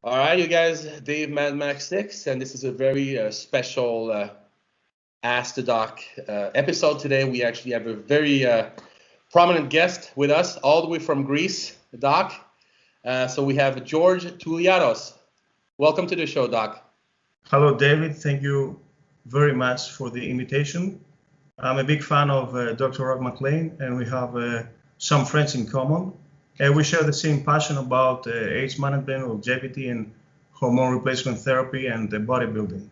All right, you guys, Dave Mad Max 6, and this is a very special Ask the Doc episode today. We actually have a very prominent guest with us, all the way from Greece, Doc. So we have George Touliaros. Welcome to the show, Doc. Hello, David. Thank you very much for the invitation. I'm a big fan of Dr. Rob McLean, and we have some friends in common. We share the same passion about age management, longevity, and hormone replacement therapy and bodybuilding.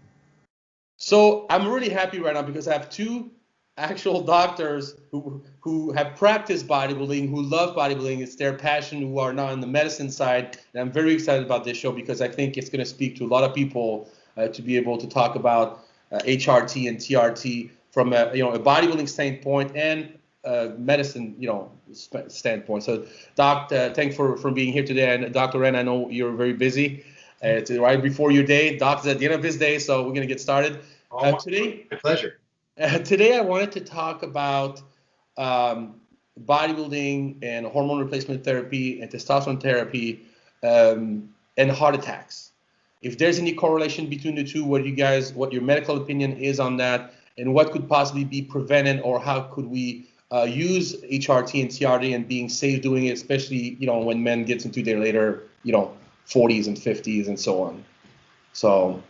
So I'm really happy right now because I have two actual doctors who have practiced bodybuilding, who love bodybuilding. It's their passion, who are now on the medicine side. And I'm very excited about this show because I think it's going to speak to a lot of people to be able to talk about HRT and TRT from a bodybuilding standpoint and medicine standpoint. So Doc, thanks for being here today. And Dr. Ren, I know you're very busy. It's right before your day. Doc's at the end of his day, so we're going to get started. Today, my pleasure. Today I wanted to talk about bodybuilding and hormone replacement therapy and testosterone therapy and heart attacks. If there's any correlation between the two, what your medical opinion is on that, and what could possibly be prevented, or how could we use HRT and TRT and being safe doing it, especially when men gets into their later 40s and 50s and so on. So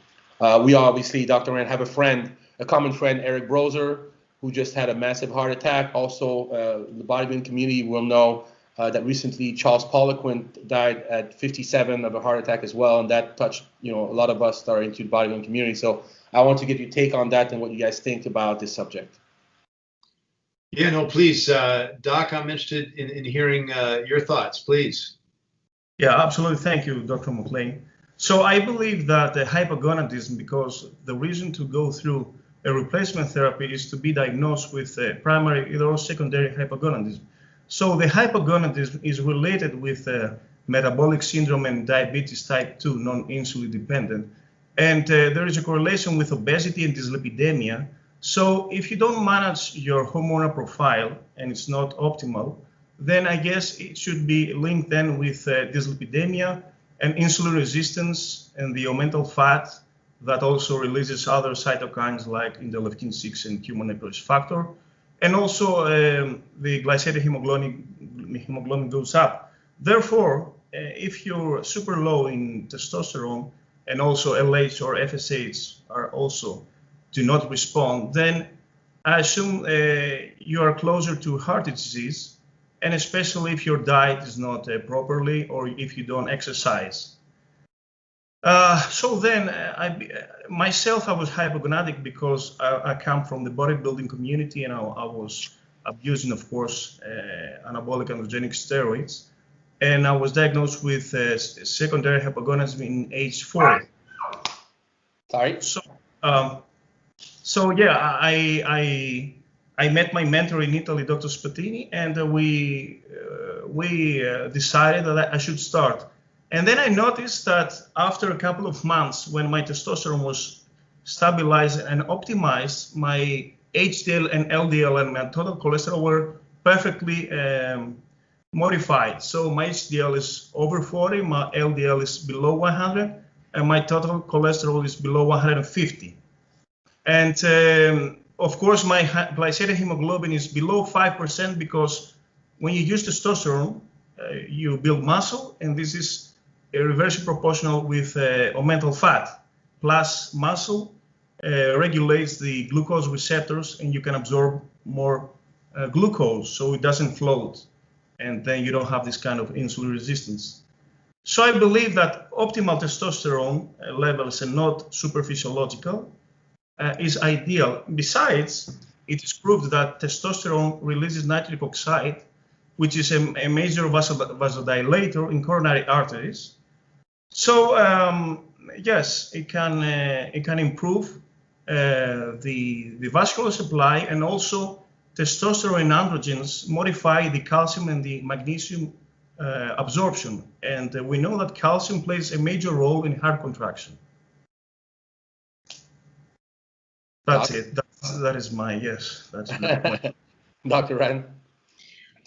we obviously, Dr. Rand, have a common friend, Eric Brozer, who just had a massive heart attack. Also, the bodybuilding community will know that recently Charles Poliquin died at 57 of a heart attack as well, and that touched a lot of us that are into the bodybuilding community. So I want to get your take on that and what you guys think about this subject. Yeah, no, please, Doc, I'm interested in hearing your thoughts, please. Yeah, absolutely. Thank you, Dr. McLean. So I believe that hypogonadism, because the reason to go through a replacement therapy is to be diagnosed with primary or secondary hypogonadism. So the hypogonadism is related with metabolic syndrome and diabetes type 2, non-insulin dependent. And there is a correlation with obesity and dyslipidemia. So if you don't manage your hormonal profile and it's not optimal, then I guess it should be linked then with dyslipidemia and insulin resistance and the mental fat that also releases other cytokines like interleukin-6 and human necrosis factor. And also the glycated hemoglobin goes up. Therefore, if you're super low in testosterone and also LH or FSH are also do not respond, then I assume you are closer to heart disease, and especially if your diet is not properly or if you don't exercise. So then, I was hypogonadic because I come from the bodybuilding community, and I was abusing, of course, anabolic androgenic steroids, and I was diagnosed with secondary hypogonadism in age 40. Sorry. So yeah, I met my mentor in Italy, Dr. Spatini, and we decided that I should start. And then I noticed that after a couple of months, when my testosterone was stabilized and optimized, my HDL and LDL and my total cholesterol were perfectly modified. So my HDL is over 40, my LDL is below 100, and my total cholesterol is below 150. And of course, my glycated hemoglobin is below 5% because when you use testosterone, you build muscle, and this is reversely proportional with mental fat. Plus muscle regulates the glucose receptors, and you can absorb more glucose, so it doesn't float, and then you don't have this kind of insulin resistance. So I believe that optimal testosterone levels and not superphysiological is ideal. Besides, it is proved that testosterone releases nitric oxide, which is a major vasodilator in coronary arteries. So yes, it can improve the vascular supply, and also testosterone and androgens modify the calcium and the magnesium absorption. And we know that calcium plays a major role in heart contraction. That's it. That is my yes. That's my point. Dr. Rand.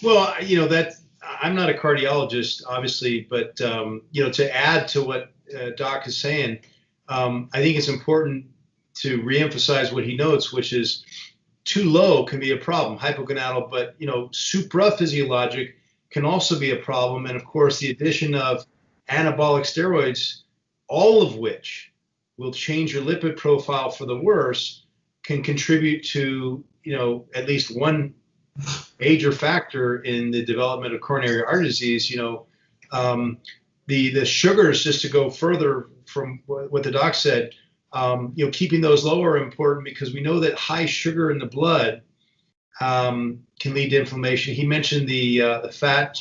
Well, that I'm not a cardiologist, obviously, but to add to what Doc is saying, I think it's important to reemphasize what he notes, which is too low can be a problem, hypogonadal, but supraphysiologic can also be a problem. And of course, the addition of anabolic steroids, all of which will change your lipid profile for the worse, can contribute to, at least one major factor in the development of coronary artery disease. The sugars, just to go further from what the doc said, keeping those low are important because we know that high sugar in the blood can lead to inflammation. He mentioned the fat,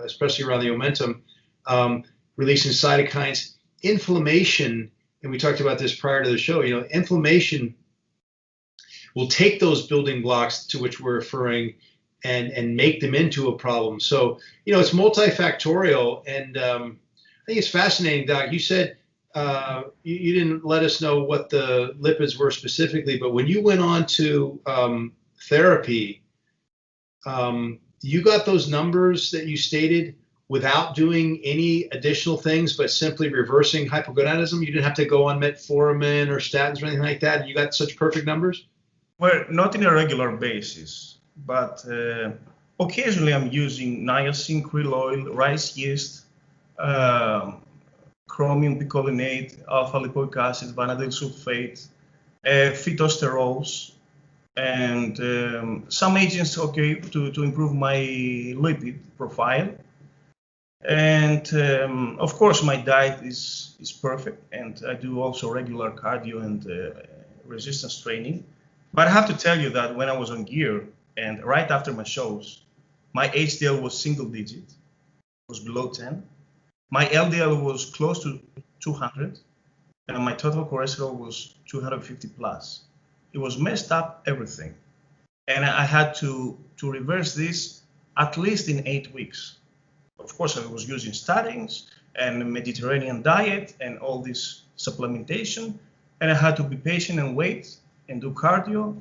especially around the omentum, releasing cytokines, inflammation, and we talked about this prior to the show. Inflammation will take those building blocks to which we're referring and make them into a problem. So, it's multifactorial, and I think it's fascinating, Doc. You said you didn't let us know what the lipids were specifically, but when you went on to therapy, you got those numbers that you stated without doing any additional things, but simply reversing hypogonadism? You didn't have to go on metformin or statins or anything like that, and you got such perfect numbers? Well, not in a regular basis, but occasionally I'm using niacin, krill oil, rice yeast, chromium picolinate, alpha lipoic acid, vanadyl sulfate, phytosterols, and some agents, to improve my lipid profile. And of course, my diet is perfect, and I do also regular cardio and resistance training. But I have to tell you that when I was on gear and right after my shows, my HDL was single digit, was below 10. My LDL was close to 200, and my total cholesterol was 250 plus. It was messed up, everything. And I had to reverse this at least in 8 weeks. Of course, I was using statins and a Mediterranean diet and all this supplementation, and I had to be patient and wait and do cardio.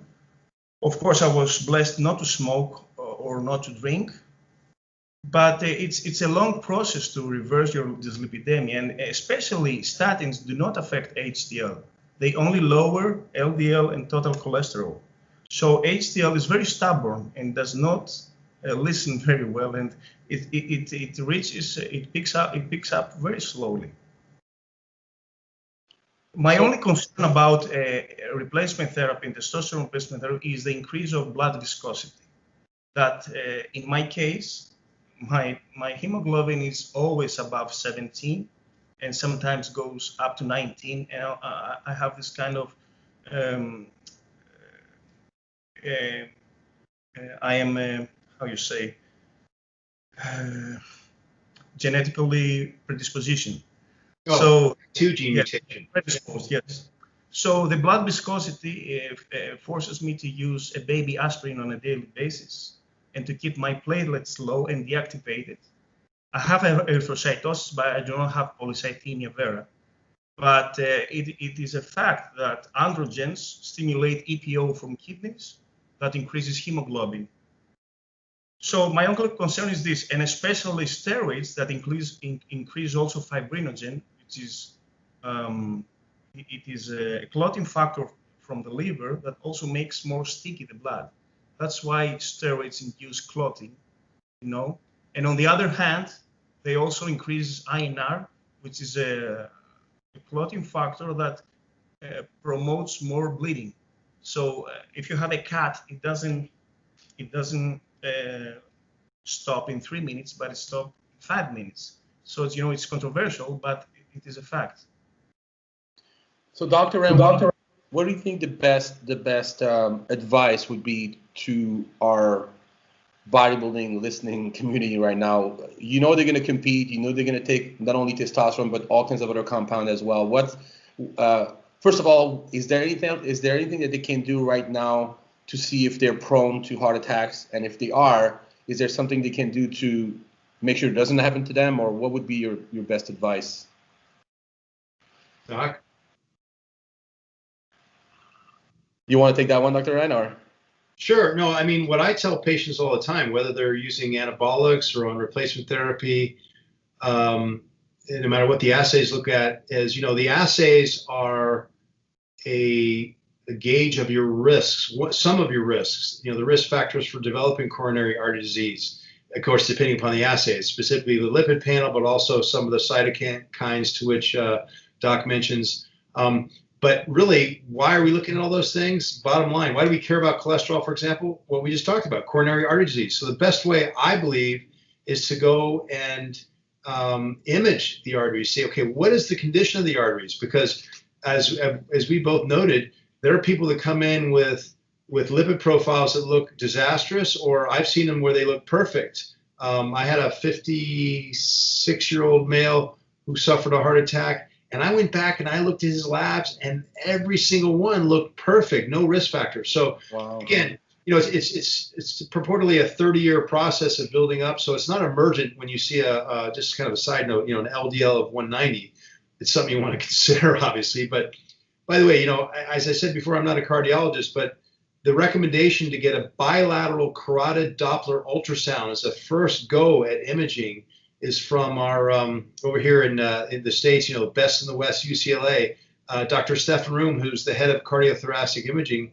Of course, I was blessed not to smoke or not to drink, but it's a long process to reverse your dyslipidemia, and especially statins do not affect HDL. They only lower LDL and total cholesterol. So HDL is very stubborn and does not listen very well, and it picks up very slowly. My only concern about replacement therapy and testosterone replacement therapy is the increase of blood viscosity. That in my case, my hemoglobin is always above 17 and sometimes goes up to 19. And I have this kind of, I am, genetically predisposition. So 2 gene mutation. Predisposed, yes. So the blood viscosity forces me to use a baby aspirin on a daily basis and to keep my platelets low and deactivated. I have erythrocytosis, but I do not have polycythemia vera. But it is a fact that androgens stimulate EPO from kidneys that increases hemoglobin. So my only concern is this, and especially steroids that increase also fibrinogen, which is it is a clotting factor from the liver that also makes more sticky the blood. That's why steroids induce clotting, And on the other hand, they also increase INR, which is a clotting factor that promotes more bleeding. So if you have a cut, it doesn't stop in 3 minutes, but it stops in 5 minutes. So it's controversial, but it is a fact. So Dr. M, what do you think the best advice would be to our bodybuilding listening community right now? They're going to compete. They're going to take not only testosterone but all kinds of other compounds as well. First of all, is there anything that they can do right now to see if they're prone to heart attacks, and if they are, is there something they can do to make sure it doesn't happen to them, or what would be your best advice? Doc? You want to take that one, Dr. Ryan, or? Sure. No, I mean, what I tell patients all the time, whether they're using anabolics or on replacement therapy, no matter what the assays look at, is, the assays are a gauge of your risks, some of your risks, the risk factors for developing coronary artery disease. Of course, depending upon the assays, specifically the lipid panel, but also some of the cytokines to which Doc mentions. But really, why are we looking at all those things? Bottom line, why do we care about cholesterol, for example? What we just talked about, coronary artery disease. So the best way, I believe, is to go and image the arteries. Say, okay, what is the condition of the arteries? Because as we both noted, there are people that come in with lipid profiles that look disastrous, or I've seen them where they look perfect. I had a 56-year-old male who suffered a heart attack, and I went back and I looked at his labs, and every single one looked perfect, no risk factors. So wow. Again, it's purportedly a 30-year process of building up. So it's not emergent when you see just kind of a side note, an LDL of 190. It's something you want to consider, obviously. But by the way, as I said before, I'm not a cardiologist, but the recommendation to get a bilateral carotid Doppler ultrasound as a first go at imaging is from our over here in the States, best in the West, UCLA, Dr. Stefan Room, who's the head of cardiothoracic imaging.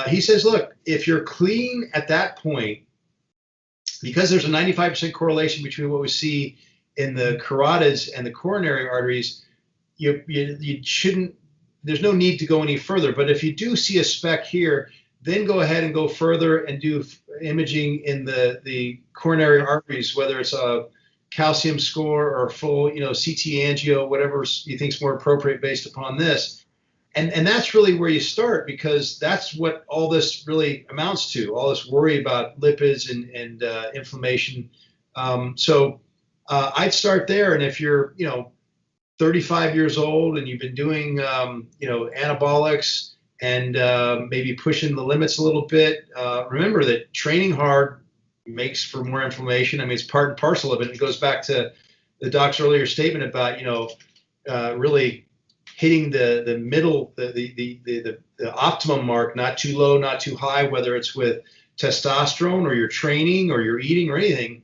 He says, look, if you're clean at that point, because there's a 95% correlation between what we see in the carotids and the coronary arteries, you shouldn't, there's no need to go any further. But if you do see a speck here, then go ahead and go further and do imaging in the coronary arteries, whether it's a calcium score or full, CT angio, whatever you think is more appropriate based upon this. And that's really where you start, because that's what all this really amounts to, all this worry about lipids and inflammation. So I'd start there. And if you're, 35 years old and you've been doing, anabolics and maybe pushing the limits a little bit, remember that training hard makes for more inflammation. I mean, it's part and parcel of it. It goes back to the doc's earlier statement about, really hitting the middle, the optimum mark, not too low, not too high, whether it's with testosterone or your training or your eating or anything.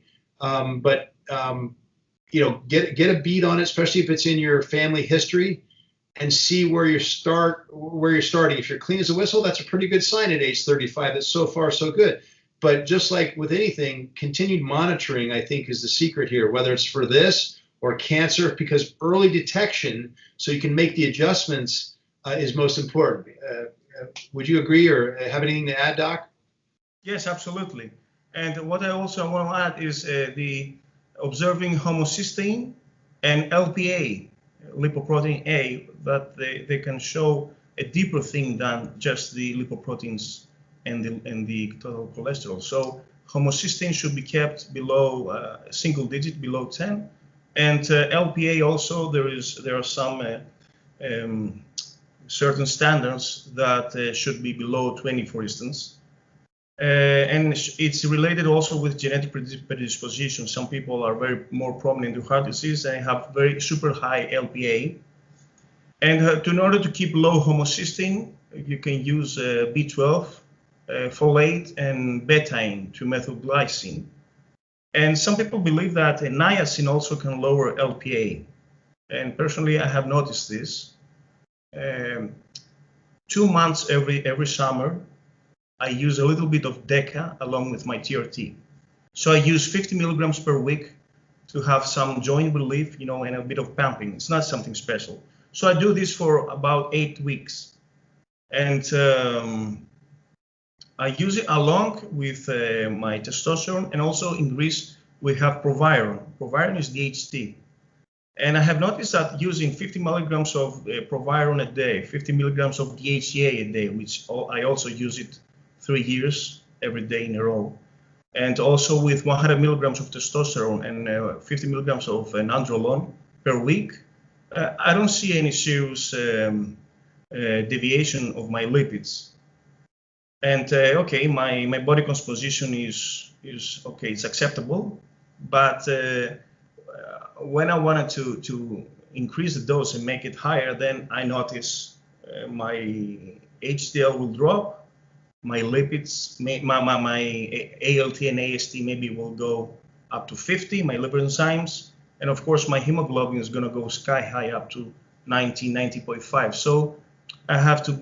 Get a beat on it, especially if it's in your family history, and see where you're starting. If you're clean as a whistle, that's a pretty good sign at age 35. That's so far so good. But just like with anything, continued monitoring, I think, is the secret here, whether it's for this or cancer, because early detection, so you can make the adjustments, is most important. Would you agree or have anything to add, Doc? Yes, absolutely. And what I also want to add is the observing homocysteine and LPA, lipoprotein A, that they can show a deeper thing than just the lipoproteins and the total cholesterol. So homocysteine should be kept below single digit, below 10. And LPA also, there are some certain standards that should be below 20, for instance. And it's related also with genetic predisposition. Some people are more prone to heart disease and have very super high LPA. And in order to keep low homocysteine, you can use B12, folate, and betaine to methylglycine. And some people believe that niacin also can lower LPA. And personally, I have noticed this. 2 months every summer, I use a little bit of DECA along with my TRT. So I use 50 milligrams per week to have some joint relief, and a bit of pumping. It's not something special. So I do this for about 8 weeks. And I use it along with my testosterone, and also in Greece we have Proviron. Proviron is DHT. And I have noticed that using 50 milligrams of Proviron a day, 50 milligrams of DHEA a day, which I also use it 3 years every day in a row, and also with 100 milligrams of testosterone and 50 milligrams of nandrolone per week, I don't see any serious deviation of my lipids. And okay, my body composition is okay, it's acceptable, but when I wanted to increase the dose and make it higher, then I notice my HDL will drop, my lipids, my ALT and AST maybe will go up to 50, my liver enzymes, And of course, my hemoglobin is going to go sky high up to 90.5. So I have to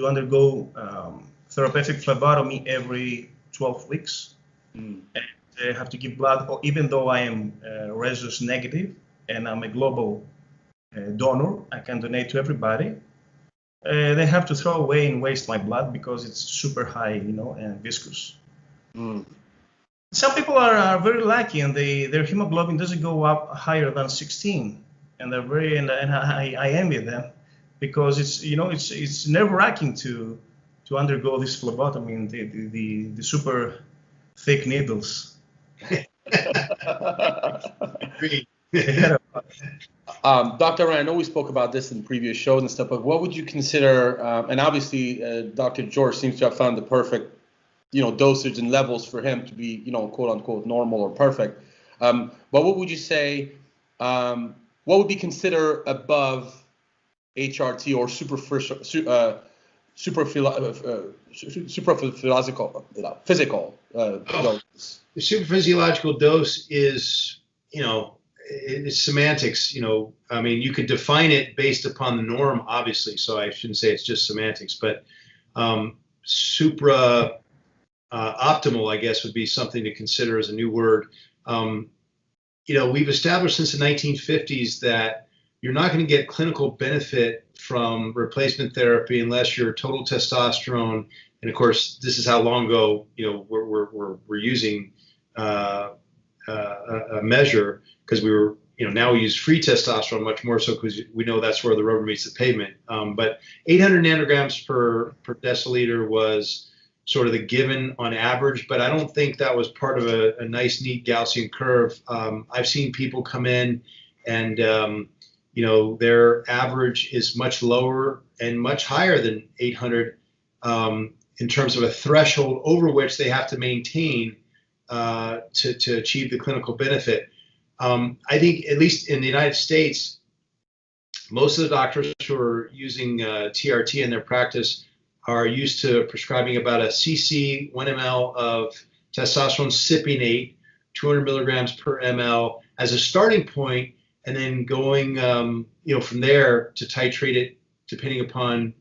undergo therapeutic phlebotomy every 12 weeks. And I have to give blood, even though I am rhesus negative and I'm a global donor, I can donate to everybody. They have to throw away and waste my blood because it's super high, and viscous. Some people are very lucky, and their hemoglobin doesn't go up higher than 16, and I envy them, because it's nerve-wracking to undergo this phlebotomy and the super thick needles. Dr. Ryan, I know we spoke about this in previous shows and stuff, but what would you consider, and obviously Dr. George seems to have found the perfect, dosage and levels for him to be, quote unquote, normal or perfect. But what would you say, what would be considered above HRT or physical doses? The supraphysiological dose is, it's semantics. I mean, you could define it based upon the norm, obviously. So I shouldn't say it's just semantics, but supra optimal, I guess, would be something to consider as a new word. We've established since the 1950s that you're not going to get clinical benefit from replacement therapy unless your total testosterone, and of course, this is how long ago we're using a measure, because we were, now we use free testosterone much more so because we know that's where the rubber meets the pavement. But 800 nanograms per deciliter was sort of the given on average, but I don't think that was part of a nice, neat Gaussian curve. I've seen people come in and, their average is much lower and much higher than 800 in terms of a threshold over which they have to maintain to achieve the clinical benefit. I think, at least in the United States, most of the doctors who are using TRT in their practice are used to prescribing about a cc, 1 ml of testosterone cypionate, 200 milligrams per ml as a starting point, and then going, from there to titrate it depending upon,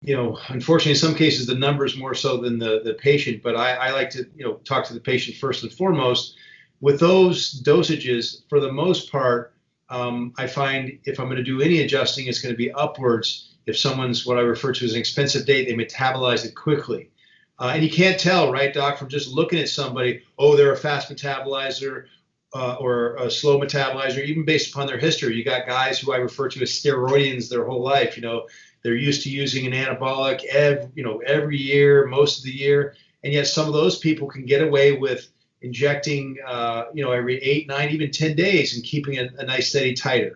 unfortunately, in some cases, the numbers more so than the patient, but I like to, talk to the patient first and foremost. With those dosages, for the most part, I find if I'm going to do any adjusting, it's going to be upwards. If someone's what I refer to as an expensive date, they metabolize it quickly. And you can't tell, right, Doc, from just looking at somebody, they're a fast metabolizer or a slow metabolizer, even based upon their history. You got guys who I refer to as steroidians their whole life. They're used to using an anabolic every year, most of the year. And yet some of those people can get away with injecting, every 8, 9, even 10 days and keeping a nice steady titer.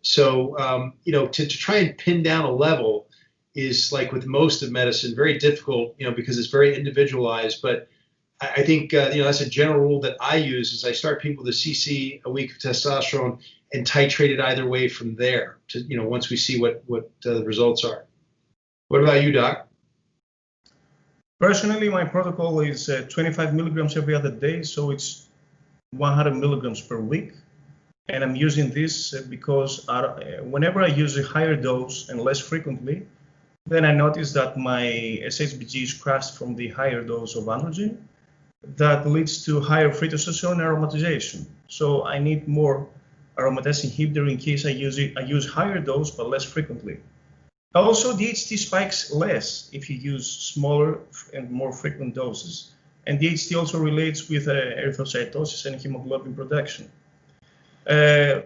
To try and pin down a level is, like with most of medicine, very difficult, because it's very individualized. But I think, that's a general rule that I use is I start people with a cc a week of testosterone and titrate it either way from there to, once we see what the results are. What about you, Doc? Personally, my protocol is 25 milligrams every other day, so it's 100 milligrams per week. And I'm using this because whenever I use a higher dose and less frequently, then I notice that my SHBG is crashed from the higher dose of androgen. That leads to higher free testosterone aromatization. So I need more aromatase inhibitor in case I use higher dose but less frequently. Also, DHT spikes less if you use smaller and more frequent doses. And DHT also relates with erythrocytosis and hemoglobin production.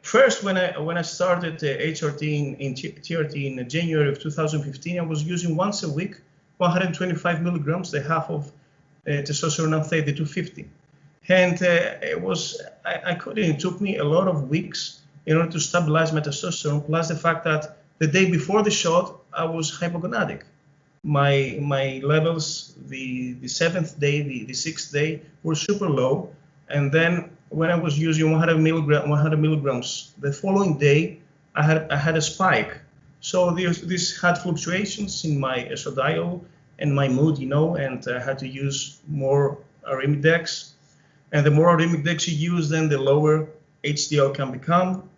First, when I started HRT in TRT in January of 2015, I was using once a week 125 milligrams, the half of testosterone uptake, the 250. And it took me a lot of weeks in order to stabilize my testosterone, plus the fact that the day before the shot, I was hypogonadic. My levels, the 7th day, the 6th day, were super low. And then when I was using 100 milligrams, the following day, I had a spike. So this had fluctuations in my estradiol and my mood, and I had to use more Arimidex. And the more arimidex you use, then the lower HDL can become.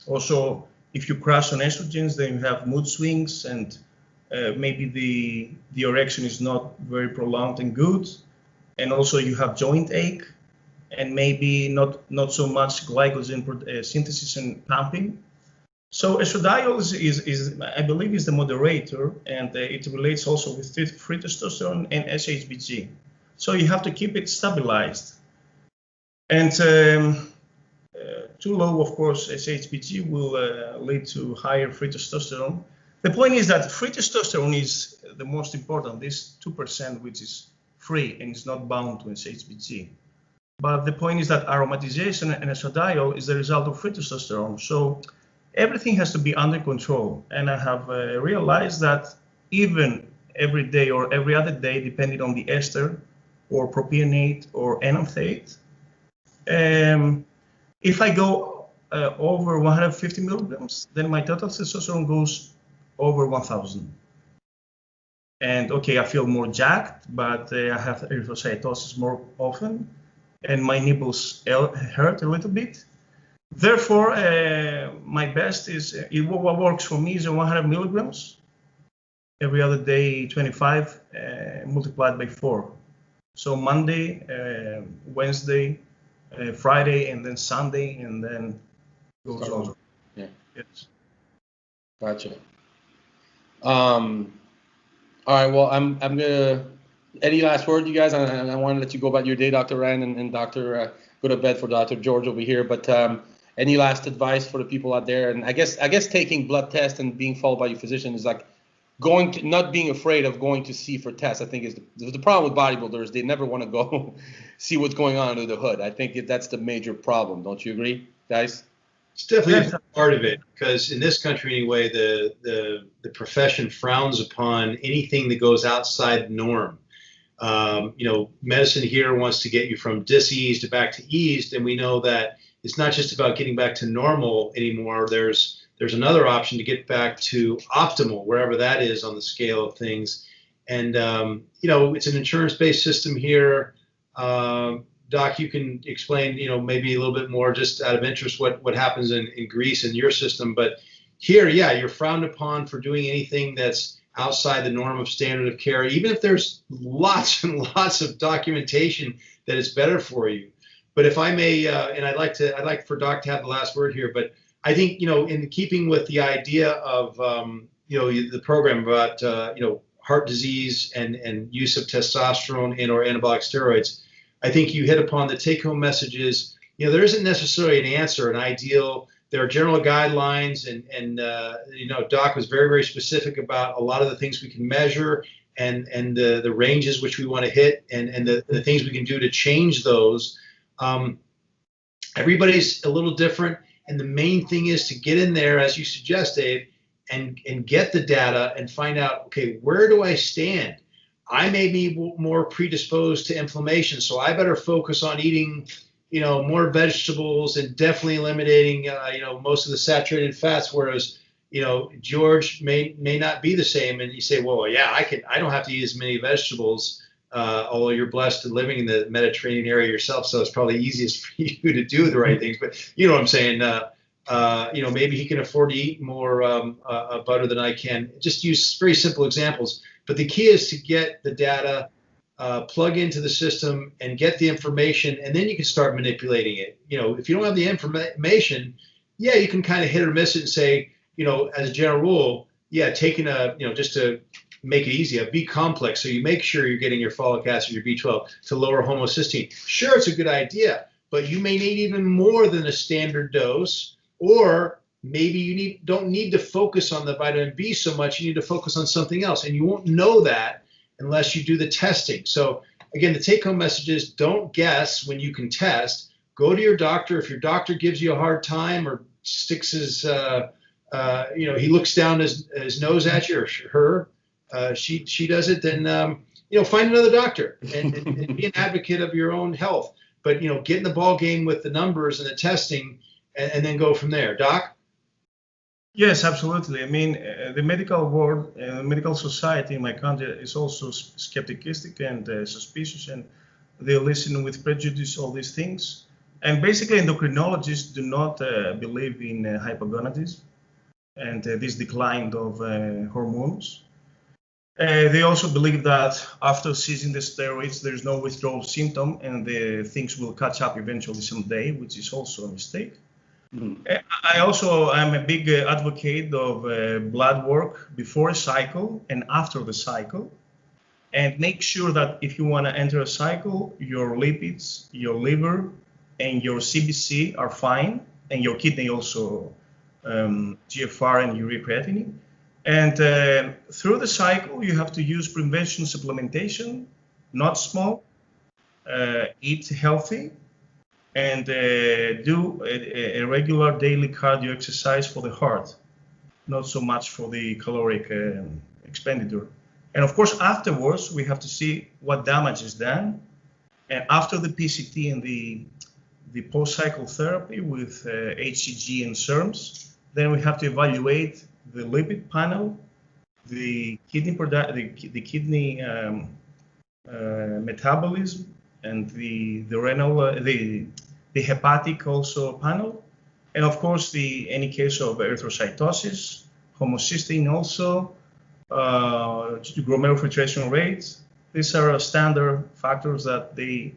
Also, if you crash on estrogens, then you have mood swings, and maybe the erection is not very prolonged and good. And also you have joint ache, and maybe not so much glycogen synthesis and pumping. So estradiol is I believe, is the moderator, and it relates also with free testosterone and SHBG. So you have to keep it stabilized. And too low, of course, SHBG will lead to higher free testosterone. The point is that free testosterone is the most important, this 2%, which is free and is not bound to SHBG. But the point is that aromatization and estradiol is the result of free testosterone. So everything has to be under control. And I have realized that even every day or every other day, depending on the ester or propionate or enanthate, if I go over 150 milligrams, then my total testosterone goes over 1,000. And okay, I feel more jacked, but I have erythrocytosis more often, and my nipples hurt a little bit. Therefore, my best is, what works for me is 100 milligrams every other day, 25 multiplied by 4. So Monday, Wednesday, Friday, and then Sunday, and then goes on. Yeah. Yes. Gotcha. All right. Well, I'm gonna. Any last word, you guys? I want to let you go about your day, Dr. Rand, and Dr. Go to bed for Dr. George over here. But any last advice for the people out there? And I guess taking blood tests and being followed by your physician is like not being afraid of going to see for tests. I think is the problem with bodybuilders. They never want to go see what's going on under the hood. I think that's the major problem. Don't you agree, guys? It's definitely a part of it, because in this country anyway, the profession frowns upon anything that goes outside the norm. Medicine here wants to get you from diseased back to eased, and we know that it's not just about getting back to normal anymore. There's another option to get back to optimal, wherever that is on the scale of things. And it's an insurance-based system here. Doc, you can explain, maybe a little bit more just out of interest what happens in Greece in your system. But here, yeah, you're frowned upon for doing anything that's outside the norm of standard of care, even if there's lots and lots of documentation that it's better for you. But if I may, and I'd like for Doc to have the last word here, but I think, in keeping with the idea of, the program about, heart disease and use of testosterone and or anabolic steroids, I think you hit upon the take-home messages. There isn't necessarily an answer, an ideal. There are general guidelines, and Doc was very, very specific about a lot of the things we can measure and the ranges which we want to hit, and the things we can do to change those. Everybody's a little different, and the main thing is to get in there, as you suggest, Dave, and get the data and find out, okay, where do I stand? I may be more predisposed to inflammation, so I better focus on eating, more vegetables and definitely eliminating, most of the saturated fats. Whereas, George may not be the same. And you say, well, yeah, I don't have to eat as many vegetables, although you're blessed to living in the Mediterranean area yourself, so it's probably easiest for you to do the right things. But you know what I'm saying? Maybe he can afford to eat more butter than I can. Just use very simple examples. But the key is to get the data, plug into the system, and get the information, and then you can start manipulating it. If you don't have the information, yeah, you can kind of hit or miss it and say, as a general rule, yeah, taking just to make it easy, a B complex, so you make sure you're getting your folic acid, your B12 to lower homocysteine. Sure, it's a good idea, but you may need even more than a standard dose, or maybe you don't need to focus on the vitamin B so much. You need to focus on something else, and you won't know that unless you do the testing. So again, the take-home message is don't guess when you can test. Go to your doctor. If your doctor gives you a hard time or sticks his, he looks down his nose at you, or her, she does it, then find another doctor and be an advocate of your own health. But get in the ball game with the numbers and the testing, and then go from there. Doc? Yes, absolutely. I mean, the medical world, medical society in my country is also skepticistic and suspicious, and They listen with prejudice, all these things. And basically, endocrinologists do not believe in hypogonadism and this decline of hormones. They also believe that after ceasing the steroids, there's no withdrawal symptom and the things will catch up eventually someday, which is also a mistake. I also am a big advocate of blood work before a cycle and after the cycle. And make sure that if you want to enter a cycle, your lipids, your liver, and your CBC are fine, and your kidney also, GFR and urea creatinine. And through the cycle, you have to use prevention supplementation, not smoke, eat healthy, and do a regular daily cardio exercise for the heart, not so much for the caloric expenditure. And of course, afterwards, we have to see what damage is done. And after the PCT and the post-cycle therapy with HCG and SERMs, then we have to evaluate the lipid panel, the kidney metabolism, and the renal, the hepatic also panel, and of course any case of erythrocytosis, homocysteine also, glomerular filtration rates. These are standard factors that they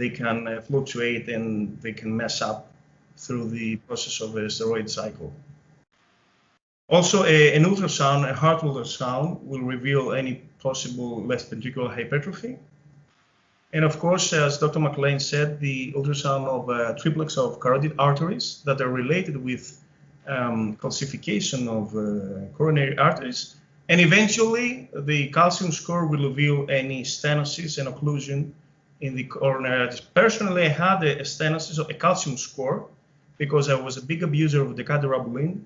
can fluctuate and they can mess up through the process of a steroid cycle. Also, an ultrasound, a heart ultrasound, will reveal any possible left ventricular hypertrophy. And of course, as Dr. McLean said, the ultrasound of triplex of carotid arteries that are related with calcification of coronary arteries. And eventually, the calcium score will reveal any stenosis and occlusion in the coronary arteries. Personally, I had a stenosis of a calcium score because I was a big abuser of decadurabolin.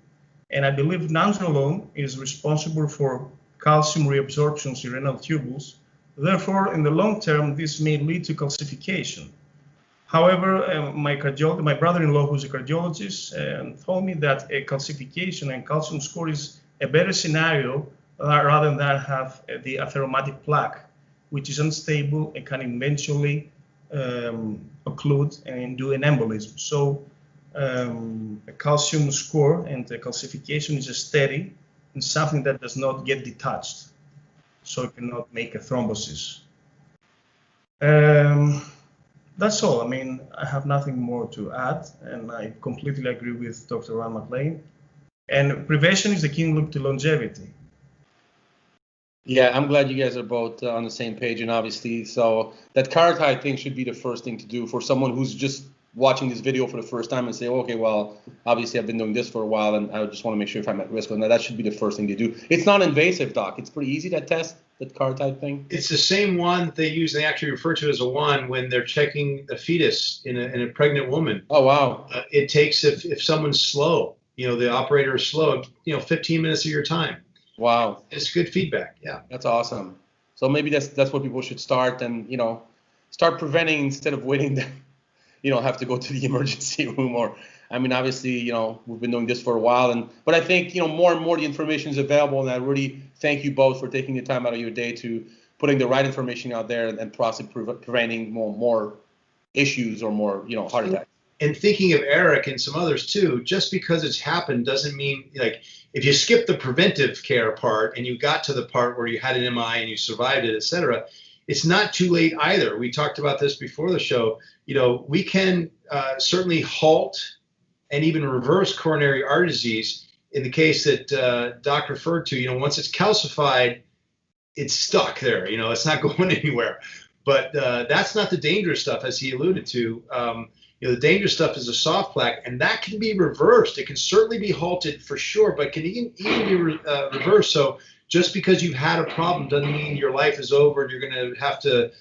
And I believe nandrolone is responsible for calcium reabsorptions in renal tubules. Therefore, in the long term, this may lead to calcification. However, my brother-in-law, who's a cardiologist, told me that a calcification and calcium score is a better scenario rather than have the atherosclerotic plaque, which is unstable and can eventually occlude and do an embolism. So a calcium score and the calcification is a steady and something that does not get detached, so it cannot make a thrombosis. That's all. I mean, I have nothing more to add, and I completely agree with Dr. Ron McLean. And prevention is the key to longevity. Yeah, I'm glad you guys are both on the same page, and obviously, so that carotid thing should be the first thing to do for someone who's just watching this video for the first time and say, okay, well, obviously I've been doing this for a while, and I just want to make sure if I'm at risk or not. That should be the first thing to do. It's not invasive, Doc. It's pretty easy to test, that carotid thing. It's the same one they use. They actually refer to it as a one when they're checking the fetus in a pregnant woman. Oh, wow. It takes, if someone's slow, the operator is slow, 15 minutes of your time. Wow. It's good feedback. Yeah. That's awesome. So maybe that's what people should start, and, start preventing instead of waiting to, have to go to the emergency room. Or, I mean, obviously, we've been doing this for a while, but I think, more and more the information is available, and I really thank you both for taking the time out of your day to putting the right information out there and possibly preventing more issues or more, heart attacks. And thinking of Eric and some others too, just because it's happened doesn't mean, if you skip the preventive care part and you got to the part where you had an MI and you survived it, et cetera, it's not too late either. We talked about this before the show. We can certainly halt and even reverse coronary artery disease in the case that Doc referred to. Once it's calcified, it's stuck there. It's not going anywhere. But that's not the dangerous stuff, as he alluded to. The dangerous stuff is a soft plaque, and that can be reversed. It can certainly be halted for sure, but can even be reversed. So just because you've had a problem doesn't mean your life is over and you're going to have to,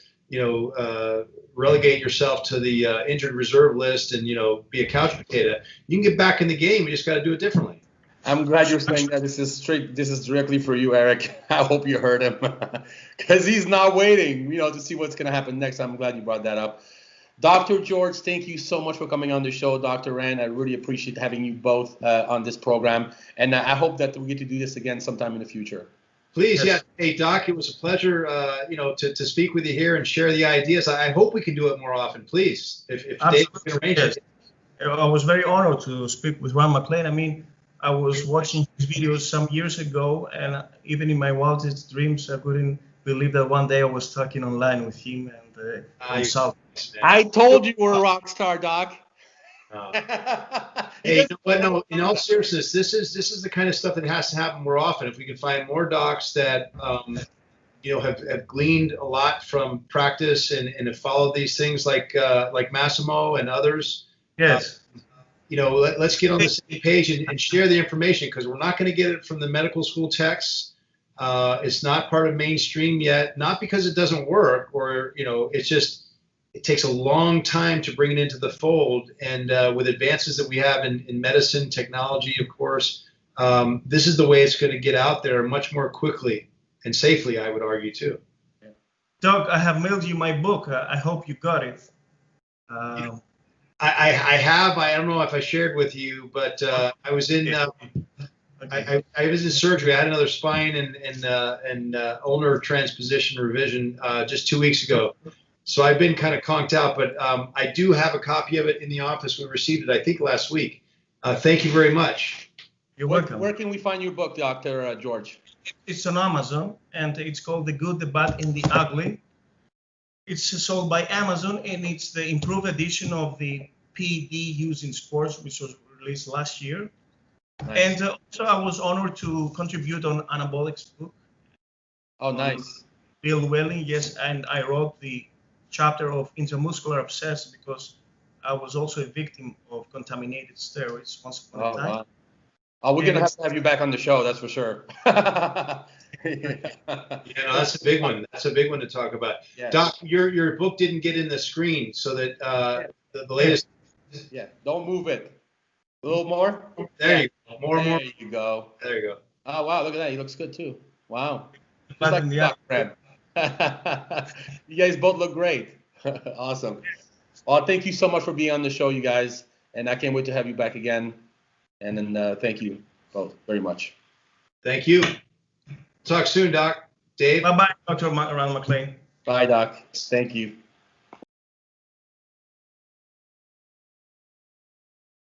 relegate yourself to the injured reserve list and, be a couch potato. You can get back in the game. You just got to do it differently. I'm glad you're saying that. This is directly for you, Eric. I hope you heard him because he's not waiting, to see what's going to happen next. I'm glad you brought that up. Dr. George, thank you so much for coming on the show. Dr. Rand, I really appreciate having you both on this program. And I hope that we get to do this again sometime in the future. Please, Yes. yeah. Hey, Doc, it was a pleasure, to speak with you here and share the ideas. I hope we can do it more often, please. If Dave can arrange Yes. it. I was very honored to speak with Ron McLean. I mean, I was watching his videos some years ago, and even in my wildest dreams, I couldn't believe that one day I was talking online with him and consult. I told you we're a rock star, Doc. Hey, you know what? No, in all seriousness, this is the kind of stuff that has to happen more often. If we can find more docs that have gleaned a lot from practice and have followed these things like Massimo and others. Yes. Let's get on the same page and share the information, because we're not going to get it from the medical school texts. It's not part of mainstream yet, not because it doesn't work or, it's just, it takes a long time to bring it into the fold. And with advances that we have in medicine, technology, of course, this is the way it's going to get out there much more quickly and safely, I would argue, too. Doug, I have mailed you my book. I hope you got it. I have. I don't know if I shared with you, but I was in. I was in surgery. I had another spine and ulnar transposition revision just 2 weeks ago. So I've been kind of conked out, but I do have a copy of it in the office. We received it, I think, last week. Thank you very much. You're welcome. Where can we find your book, Dr. George? It's on Amazon, and it's called The Good, the Bad, and the Ugly. It's sold by Amazon, and it's the improved edition of the PD used in sports, which was released last year. Nice. And also, I was honored to contribute on Anabolics book. Oh, nice. Bill Welling, yes, and I wrote the chapter of intramuscular abscess because I was also a victim of contaminated steroids once upon a time. Wow. Oh, we're going to have you back on the show, that's for sure. That's a big one. That's a big one to talk about. Yes. Doc, your book didn't get in the screen, so that the latest. Yeah, don't move it. A little more. There you go. More. There you go. There you go. Oh, wow, look at that. He looks good, too. Wow. Just But like Doc, friend. You guys both look great. Awesome. Well, thank you so much for being on the show, you guys. And I can't wait to have you back again. And then thank you both very much. Thank you. Talk soon, Doc. Dave. Bye-bye, Dr. Ron McLean. Bye, Doc. Thank you.